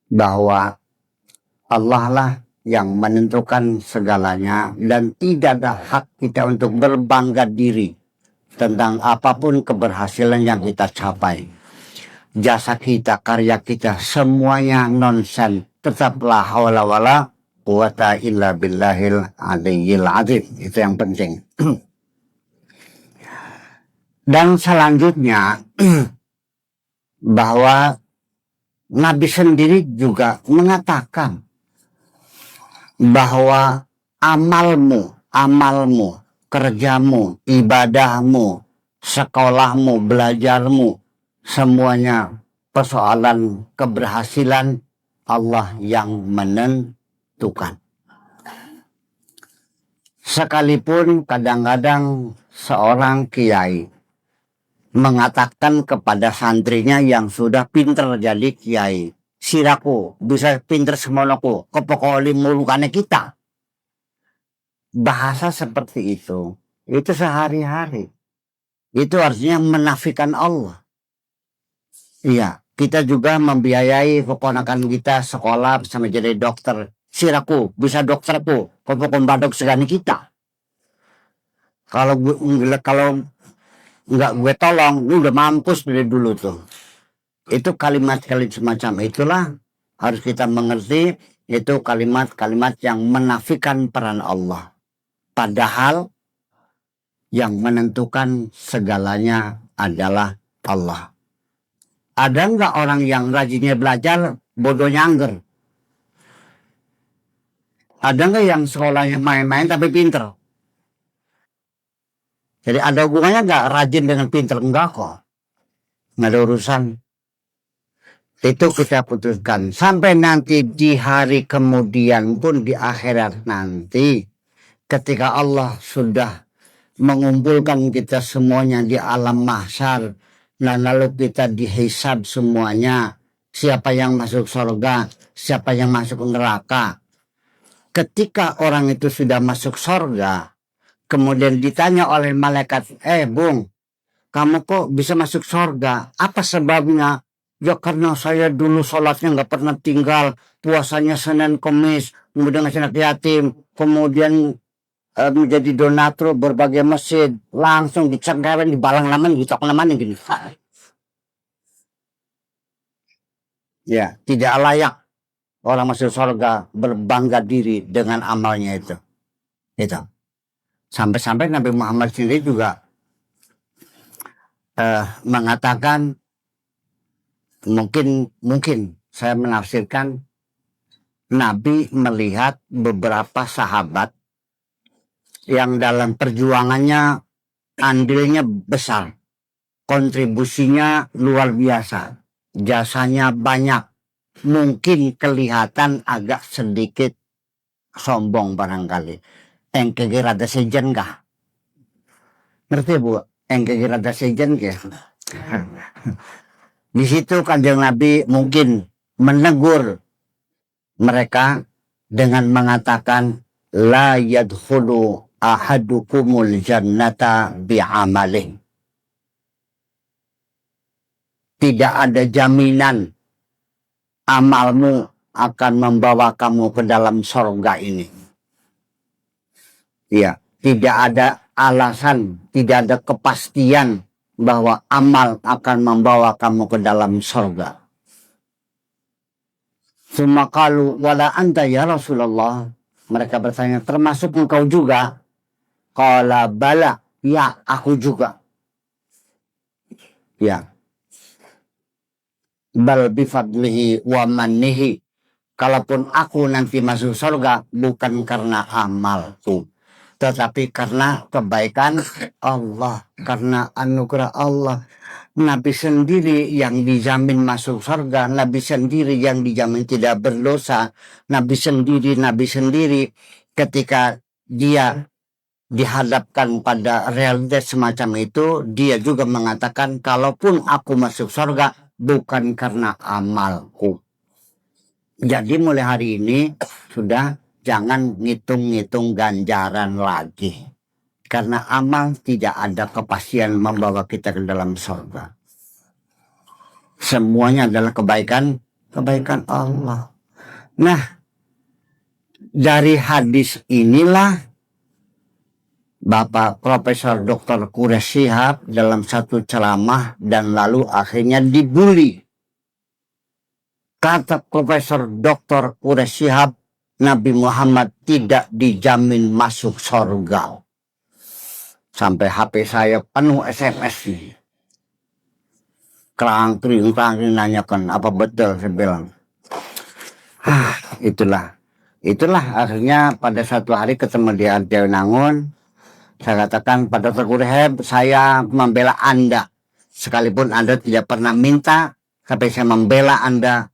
bahwa Allah lah yang menentukan segalanya dan tidak ada hak kita untuk berbangga diri tentang apapun keberhasilan yang kita capai. Jasa kita, karya kita, semuanya nonsen. Tetaplah hawla wala quwata illa billahil aliyyil azim. Itu yang penting. Dan selanjutnya bahwa Nabi sendiri juga mengatakan bahwa amalmu, kerjamu, ibadahmu, sekolahmu, belajarmu, semuanya persoalan keberhasilan Allah yang menentukan. Sekalipun kadang-kadang seorang kiai mengatakan kepada santrinya yang sudah pinter jadi kiai, siraku bisa pinter semonoku, kepokoli mulukane kita. Bahasa seperti itu sehari-hari. Itu artinya menafikan Allah. Iya, kita juga membiayai keponakan kita sekolah sama jadi dokter. Siraku bisa dokterku, kepokon badok segani kita. Kalau nggak gue tolong, lu udah mampus dari dulu tuh. Itu kalimat-kalimat semacam itulah harus kita mengerti, itu kalimat-kalimat yang menafikan peran Allah. Padahal yang menentukan segalanya adalah Allah. Ada nggak orang yang rajinnya belajar, bodohnya angger? Ada nggak yang sekolahnya main-main tapi pinter? Jadi ada hubungannya nggak rajin dengan pinter? Enggak kok. Nggak ada urusan. Itu kita putuskan. Sampai nanti di hari kemudian pun di akhirat nanti. Ketika Allah sudah mengumpulkan kita semuanya di alam mahsyar. Nah lalu kita dihisab semuanya. Siapa yang masuk surga. Siapa yang masuk neraka. Ketika orang itu sudah masuk surga. Kemudian ditanya oleh malaikat, Bung, kamu kok bisa masuk surga? Apa sebabnya? Ya karena saya dulu sholatnya nggak pernah tinggal, puasanya Senin Kemis, kemudian ngasih anak yatim, kemudian menjadi donatur berbagai masjid, langsung dicengkerin, dibalang laman, ditok laman gini. Ya, tidak layak orang masuk surga berbangga diri dengan amalnya itu. Itu. Sampai-sampai Nabi Muhammad sendiri juga mengatakan mungkin saya menafsirkan Nabi melihat beberapa sahabat yang dalam perjuangannya andilnya besar, kontribusinya luar biasa, jasanya banyak, mungkin kelihatan agak sedikit sombong barangkali. Engkege rada sejen kah? Ngerti Bu? Engkege rada sejen kah? Di situ Kanjeng Nabi mungkin menegur mereka dengan mengatakan la yadkhulu ahadukumul jannata bi'amalih. Tidak ada jaminan amalmu akan membawa kamu ke dalam surga ini. Ya, tidak ada alasan, tidak ada kepastian bahwa amal akan membawa kamu ke dalam surga. Sumakalu wala anta ya Rasulullah. Mereka bertanya, termasuk engkau juga? Qala bala, ya aku juga. Ya. Bal bifadlihi wa mannihi. Kalaupun aku nanti masuk surga bukan karena amalku, tetapi karena kebaikan Allah, karena anugerah Allah. Nabi sendiri yang dijamin masuk surga, Nabi sendiri yang dijamin tidak berdosa, Nabi sendiri ketika dia dihadapkan pada realitas semacam itu, dia juga mengatakan kalaupun aku masuk surga bukan karena amalku. Jadi mulai hari ini sudah jangan ngitung-ngitung ganjaran lagi. Karena amal tidak ada kepastian membawa kita ke dalam surga. Semuanya adalah kebaikan kebaikan Allah. Nah, dari hadis inilah Bapak Profesor Dr. Quraish Shihab dalam satu ceramah dan lalu akhirnya dibully. Kata Profesor Dr. Quraish Shihab, Nabi Muhammad tidak dijamin masuk surga. Sampai HP saya penuh SMS nih. Kerang-kering nanyakan apa betul, saya bilang. Itulah akhirnya pada satu hari ketemu di Arjawanangun. Saya katakan pada Dr. Quraish, saya membela Anda. Sekalipun Anda tidak pernah minta, tapi saya membela Anda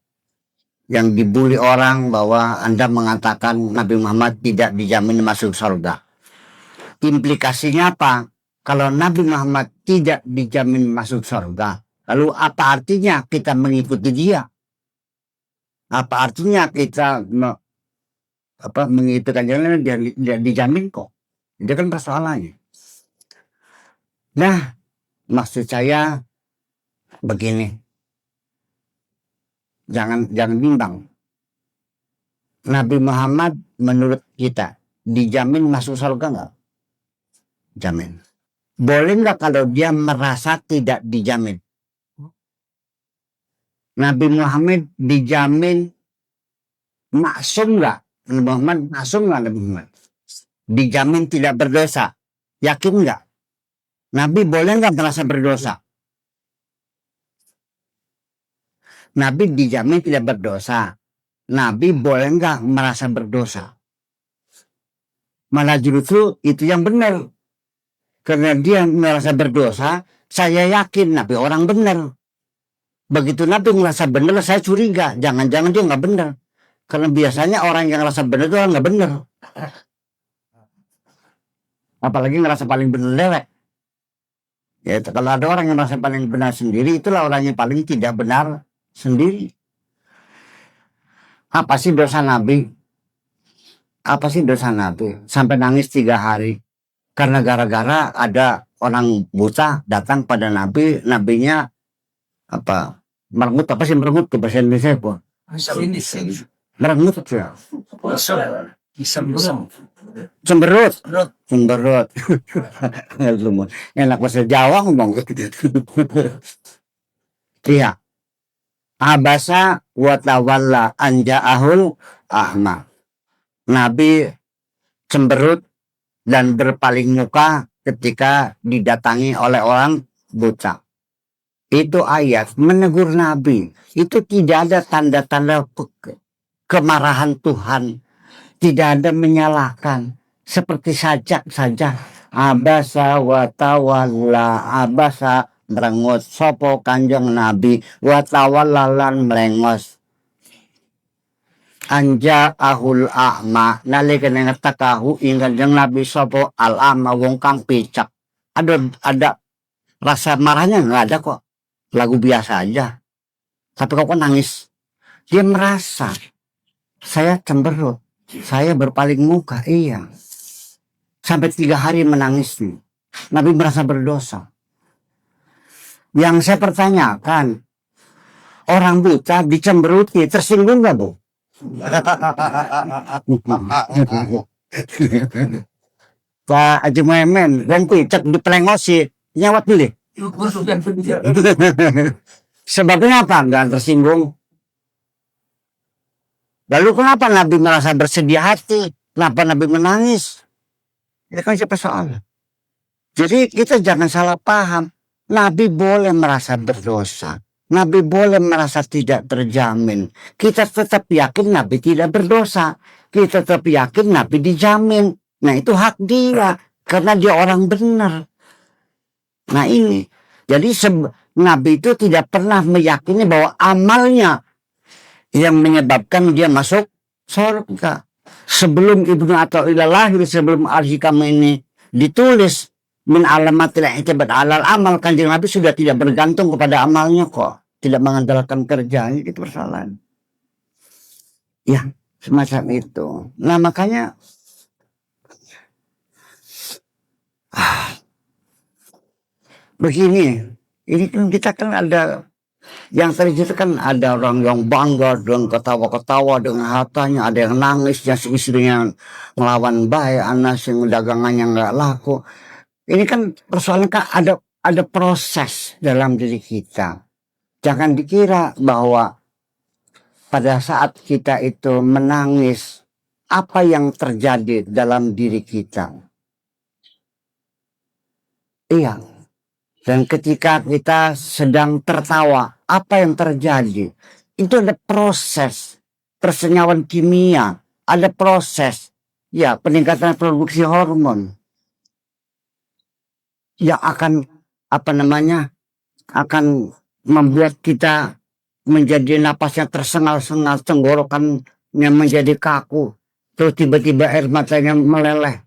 yang dibully orang bahwa Anda mengatakan Nabi Muhammad tidak dijamin masuk surga. Implikasinya apa? Kalau Nabi Muhammad tidak dijamin masuk surga, lalu apa artinya kita mengikuti dia? Apa artinya kita mengikuti jalan dia dijamin kok? Itu kan persoalannya. Nah, maksud saya begini. Jangan bimbang. Nabi Muhammad menurut kita dijamin masuk surga nggak? Jamin. Boleh nggak kalau dia merasa tidak dijamin? Nabi Muhammad dijamin maksum nggak? Nabi Muhammad maksum nggak Nabi Muhammad? Dijamin tidak berdosa. Yakin nggak? Nabi boleh nggak merasa berdosa? Nabi dijamin tidak berdosa. Nabi boleh nggak merasa berdosa? Malah justru itu yang benar. Karena dia merasa berdosa, saya yakin Nabi orang benar. Begitu Nabi merasa benar, saya curiga. Jangan-jangan dia nggak benar. Karena biasanya orang yang merasa benar itu orang nggak benar. Apalagi ngerasa paling benar dewek. Ya, kalau ada orang yang merasa paling benar sendiri, itulah orang yang paling tidak benar sendiri. Apa sih dosa Nabi? Apa sih dosa Nabi? Sampai nangis 3 hari. Karena gara-gara ada orang buta datang pada Nabi, Nabinya apa? Merengut apa sih merengut ke bahasa Indonesia apa? Merengut ya. Cemberut. Enak bahasa Jawa ngomong gitu. Iya. Abasa wa tawalla anja'ahul ahma. Nabi cemberut dan berpaling muka ketika didatangi oleh orang buta. Itu ayat menegur Nabi. Itu tidak ada tanda-tanda kemarahan Tuhan. Tidak ada menyalahkan. Seperti sajak saja. Abasa wa tawalla. Abasa merengut. Sopo kanjeng Nabi. Wa tawallalan melengos. Anja ahul ahma. Nalikan yang takahu ingat jeng Nabi sopo al ahma wong kang picak. Ada rasa marahnya nggak ada kok. Lagu biasa aja. Tapi kok nangis. Dia merasa saya cemberut. Saya berpaling muka. Iya. Sampai 3 hari menangis nih. Nabi merasa berdosa. Yang saya pertanyakan. Orang buta dicemberuti. Tersinggung gak Bu? Pak Haji Muhammad. Dan picak dipelengosi. Nyawat dulu. Sebabnya apa? Enggak tersinggung. Lalu kenapa Nabi merasa bersedih hati? Kenapa Nabi menangis? Itu kan siapa soal. Jadi kita jangan salah paham. Nabi boleh merasa berdosa. Nabi boleh merasa tidak terjamin. Kita tetap yakin Nabi tidak berdosa. Kita tetap yakin Nabi dijamin. Nah itu hak dia. Karena dia orang benar. Nah ini, jadi Nabi itu tidak pernah meyakini bahwa amalnya yang menyebabkan dia masuk surga. Sebelum Ibnu Athaillah lahir, sebelum Al-Hikam ini ditulis, min alamatil i'tibad alal amal, kanjeng Nabi sudah tidak bergantung kepada amalnya kok. Tidak mengandalkan kerjanya, itu persoalan. Ya, semacam itu. Nah makanya begini, ini kan kita kan ada Yang tadi itu kan ada orang yang bangga dengan ketawa-ketawa dengan hartanya, ada yang nangis, yang istrinya ngelawan baik, anak yang dagangannya nggak laku. Ini kan persoalan kan ada proses dalam diri kita. Jangan dikira bahwa pada saat kita itu menangis, apa yang terjadi dalam diri kita. Iya. Dan ketika kita sedang tertawa, apa yang terjadi? Itu ada proses persenyawan kimia, ada proses ya peningkatan produksi hormon yang akan apa namanya akan membuat kita menjadi napasnya tersengal-sengal, tenggorokannya menjadi kaku, terus tiba-tiba air matanya meleleh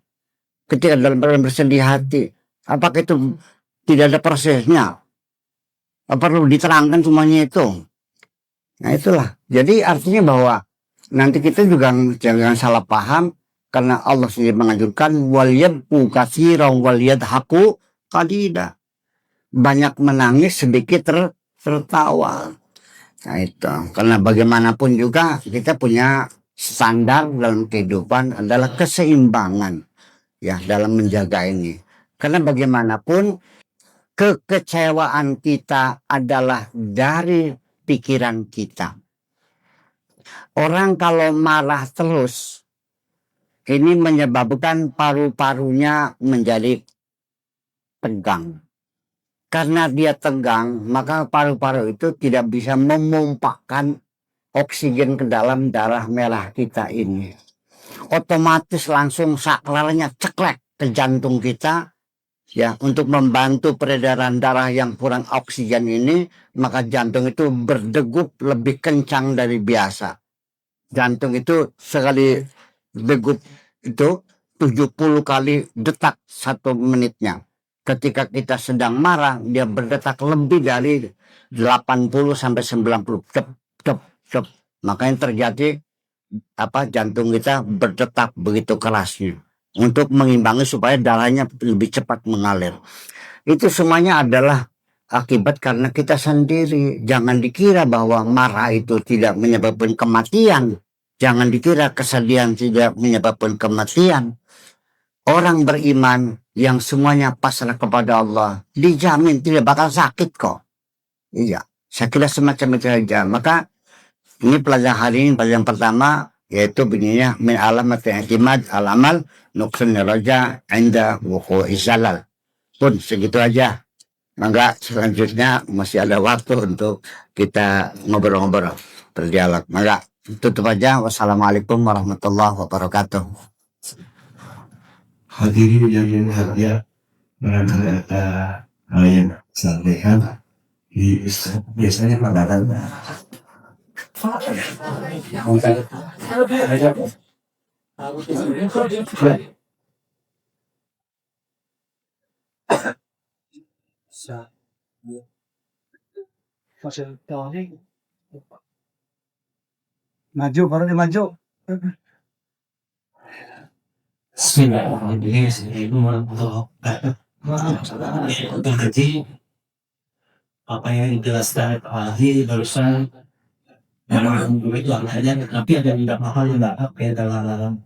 ketika dalam bersedih hati. Apakah itu tidak ada prosesnya? Perlu diterangkan semuanya itu. Nah itulah. Jadi artinya bahwa nanti kita juga jangan salah paham karena Allah sendiri menganjurkan wal yabku katsiran wal yadhaku qalila. Banyak menangis sedikit tertawa. Nah itu. Karena bagaimanapun juga kita punya standar dalam kehidupan adalah keseimbangan ya dalam menjaga ini. Karena bagaimanapun kekecewaan kita adalah dari pikiran kita. Orang kalau marah terus, ini menyebabkan paru-parunya menjadi tegang. Karena dia tegang, maka paru-paru itu tidak bisa memumpahkan oksigen ke dalam darah merah kita ini. Otomatis langsung saklarnya ceklek ke jantung kita, ya untuk membantu peredaran darah yang kurang oksigen ini, maka jantung itu berdegup lebih kencang dari biasa. Jantung itu sekali degup itu 70 kali detak 1 menitnya. Ketika kita sedang marah, dia berdetak lebih dari 80 sampai 90. Cep, cep, cep. Makanya terjadi jantung kita berdetak begitu kerasnya untuk mengimbangi supaya darahnya lebih cepat mengalir. Itu semuanya adalah akibat karena kita sendiri. Jangan dikira bahwa marah itu tidak menyebabkan kematian. Jangan dikira kesedihan tidak menyebabkan kematian. Orang beriman yang semuanya pasrah kepada Allah dijamin tidak bakal sakit kok. Iya, saya kira semacam itu saja. Maka ini pelajaran hari ini pelajaran pertama yaitu bunyinya min alamat i'timad al amal nuksun raja inda wuqu'i zalal. Pun segitu aja. Maka selanjutnya masih ada waktu untuk kita ngobrol-ngobrol, berdialog. Maka tutup aja. Wassalamualaikum warahmatullahi wabarakatuh. Hadirin yang berbahagia, barangkali ada hal yang sampaikan biasanya pada maju baru maju. Jadi apa yang dijelaskan Pak Ahli barusan memang begitu adanya, tapi ada beberapa hal yang nggak apa dalam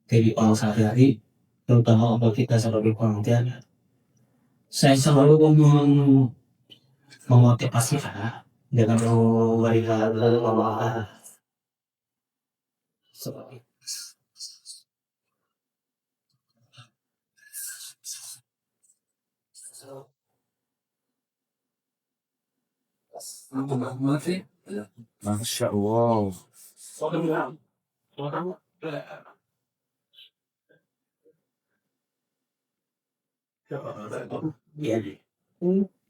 kehidupan sehari-hari, terutama untuk kita sebagai penelitian. Saya selalu memotivasi dengan memberikan pemahaman seperti Masya Allah.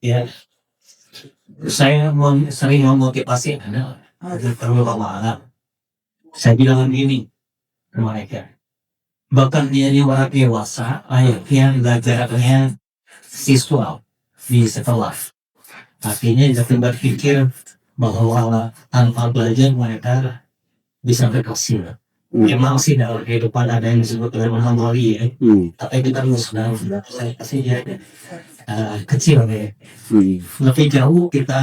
Ya, saya sering memotivasi agar perlu pemahaman. Saya bilang ini ke mereka. Bahkan dia orang dewasa, ayatnya belajarnya siswa di sekolah. Artinya jangan berpikir bahwa tanpa belajar mereka bisa berhasil. Memang sih dalam kehidupan ada yang disebut dengan menghambali ya. Tapi kita harus saya kasih dia. kecil ya. Hmm. Lebih jauh kita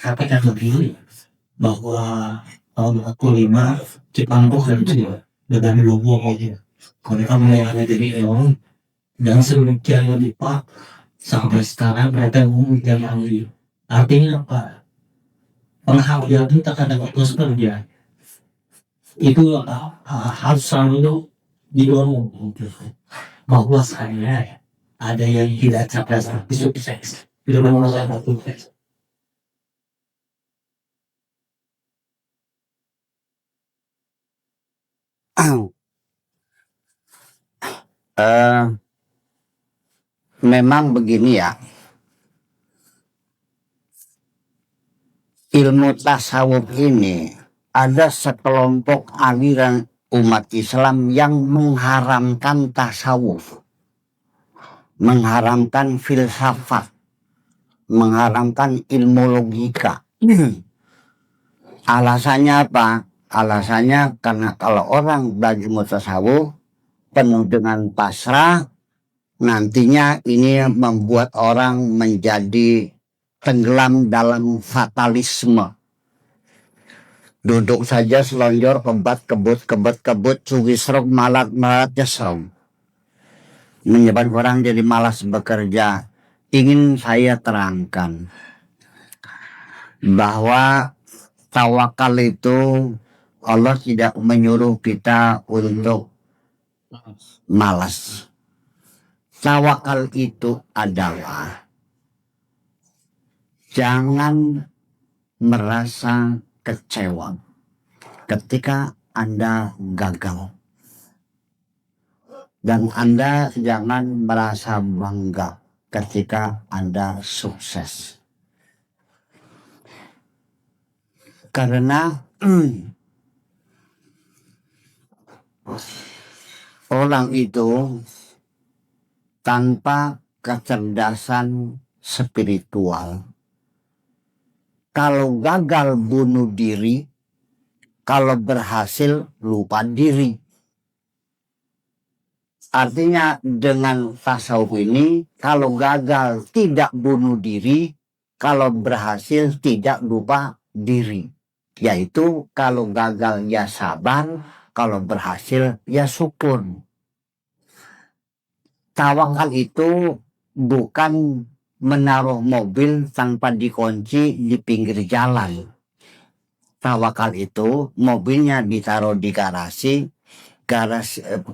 katakan lebih bahwa tahun 45 Jepang tuh hancur dengan lumbung aja. Mereka mulai dari nol dan sedemikian rupa sampai sekarang mereka mengejar lagi. Artinya apa? Penghargaan kita terhadap terus kerja itu harus selalu didorong bahwa saya ada yang tidak cerdas tapi sukses. Tidak menguasai sukses. Eh, memang begini ya, ilmu tasawuf ini ada sekelompok aliran umat Islam yang mengharamkan tasawuf, mengharamkan filsafat, mengharamkan ilmu logika. Alasannya apa? Alasannya karena kalau orang belajar ilmu tasawuf penuh dengan pasrah, nantinya ini membuat orang menjadi tenggelam dalam fatalisme. Duduk saja selonjor, kebut, sugisrok, malat jasrom. Menyebabkan orang jadi malas bekerja. Ingin saya terangkan bahwa tawakal itu Allah tidak menyuruh kita untuk malas. Tawakal itu adalah jangan merasa kecewa ketika Anda gagal. Dan Anda jangan merasa bangga ketika Anda sukses. Karena orang itu tanpa kecerdasan spiritual, kalau gagal bunuh diri, kalau berhasil lupa diri. Artinya dengan tasawuf ini, kalau gagal tidak bunuh diri, kalau berhasil tidak lupa diri. Yaitu kalau gagal ya sabar, kalau berhasil ya syukur. Tawakal itu bukan menaruh mobil tanpa dikunci di pinggir jalan. Tawakal itu mobilnya ditaruh di garasi,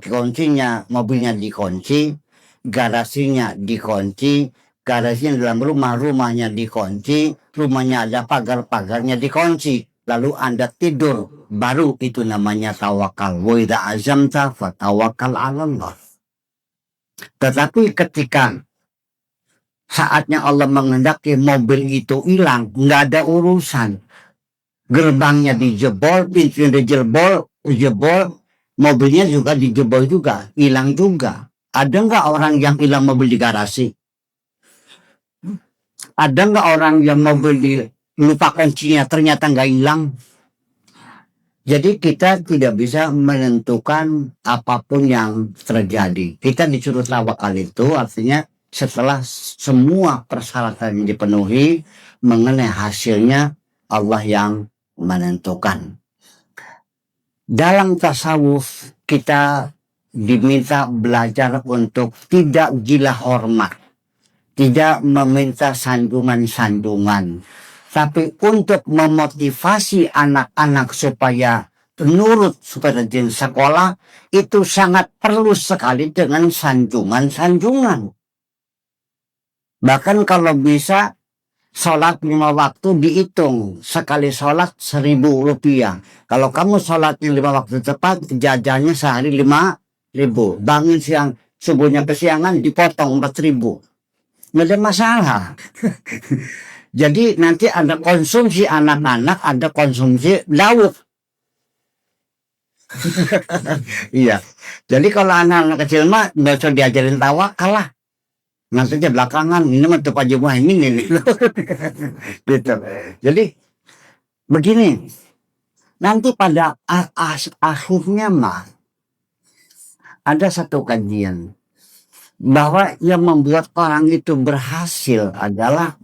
kuncinya mobilnya dikunci, garasinya dikunci, garasinya dalam rumah, rumahnya dikunci, rumahnya ada pagar-pagarnya dikunci. Lalu Anda tidur, baru itu namanya tawakal. Wa idza azamta fatawakkal 'alallah. Tetapi ketika saatnya Allah menghendaki mobil itu hilang, nggak ada urusan. Gerbangnya dijebol, pintunya dijebol, mobilnya juga dijebol juga, hilang juga. Ada nggak orang yang hilang mobil di garasi? Ada nggak orang yang mobil lupa kuncinya ternyata nggak hilang? Jadi kita tidak bisa menentukan apapun yang terjadi. Kita disuruh tawakal itu artinya setelah semua persyaratan dipenuhi mengenai hasilnya Allah yang menentukan. Dalam tasawuf kita diminta belajar untuk tidak gila hormat, tidak meminta sandungan-sandungan, tapi untuk memotivasi anak-anak supaya nurut, supaya rajin sekolah, itu sangat perlu sekali dengan sanjungan-sanjungan. Bahkan kalau bisa sholat 5 waktu dihitung, sekali sholat 1.000 rupiah. Kalau kamu sholatnya 5 waktu tepat, jajannya sehari 5.000. Bangun siang, subuhnya kesiangan dipotong 4.000. Nggak ada masalah. Jadi nanti ada konsumsi anak-anak, ada konsumsi lauk. Iya. Jadi kalau anak-anak kecil mah nggak usah diajarin tawakal lah. Nanti aja belakangan ini mah tuh Pak Muhaimin ini. Gitu. Jadi begini. Nanti pada akhirnya mah ada satu kajian bahwa yang membuat orang itu berhasil adalah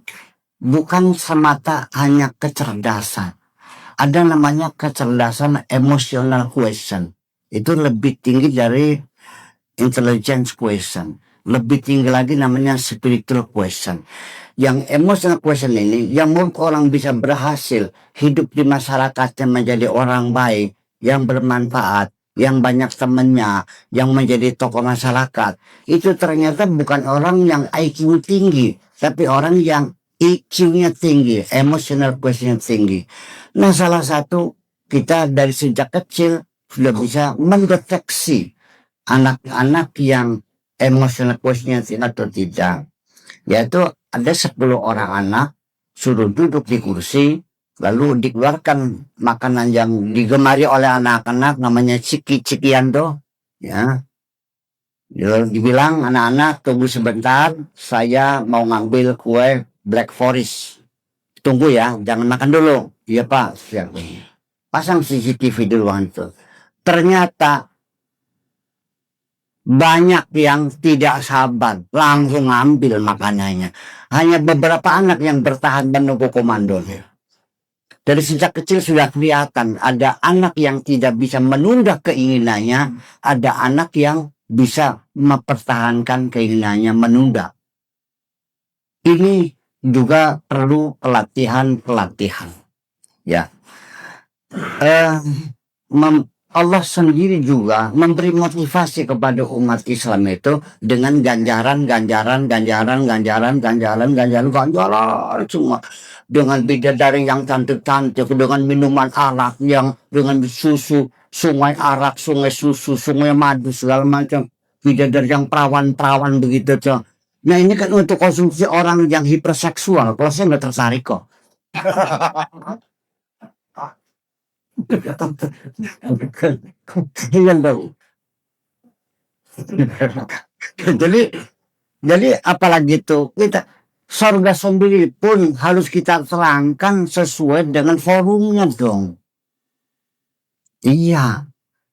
bukan semata hanya kecerdasan. Ada namanya kecerdasan emotional question. Itu lebih tinggi dari intelligence question. Lebih tinggi lagi namanya spiritual question. Yang emotional question ini yang membuat orang bisa berhasil hidup di masyarakatnya menjadi orang baik, yang bermanfaat, yang banyak temannya, yang menjadi tokoh masyarakat. Itu ternyata bukan orang yang IQ tinggi, tapi orang yang EQ-nya tinggi, emotional question tinggi. Nah, salah satu kita dari sejak kecil sudah bisa mendeteksi anak-anak yang emotional question atau tidak. Yaitu ada 10 orang anak suruh duduk di kursi, lalu dikeluarkan makanan yang digemari oleh anak-anak namanya ciki-cikian tuh, ya. Lalu dibilang anak-anak tunggu sebentar, saya mau ngambil kue Black Forest. Tunggu ya, jangan makan dulu. Iya Pak, siap. Pasang CCTV di ruangan itu. Ternyata banyak yang tidak sabar, langsung ngambil makanannya. Hanya beberapa anak yang bertahan menunggu komandonya. Dari sejak kecil sudah kelihatan ada anak yang tidak bisa menunda keinginannya, ada anak yang bisa mempertahankan keinginannya menunda. Ini juga perlu pelatihan-pelatihan. Ya, Allah sendiri juga memberi motivasi kepada umat Islam itu dengan ganjaran semua, dengan bidadari yang cantik-cantik, dengan minuman arak yang dengan susu, sungai arak, sungai susu, sungai madu segala macam, bidadari yang perawan-perawan begitu tuh. Nah ini kan untuk konsumsi orang yang hiperseksual. Kalau saya nggak tertarik kok. Iya dong. jadi apalagi tuh kita sorga sendiri pun harus kita terangkan sesuai dengan forumnya dong. Iya.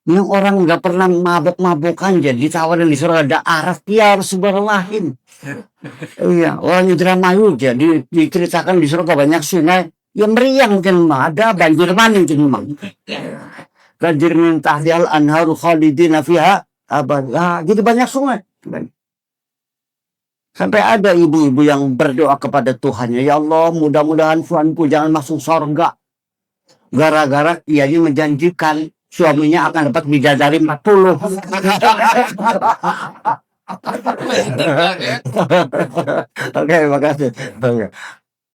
Yang orang nggak pernah mabok-mabokan jadi tawarin di surga ada arak, dia harus subhanallahin. Iya, orang Indramayu jadi diceritakan di surga banyak sungai. Ya meriang mungkin mah, ada banjir mana mungkin mah. Banjir min tahdihal anharu khalidina fiha abad. Jadi banyak sungai. Sampai ada ibu-ibu yang berdoa kepada Tuhannya, ya Allah mudah-mudahan suamiku jangan masuk surga. Gara-gara ia ini menjanjikan suaminya akan dapat bidadari 40. Oke, makasih.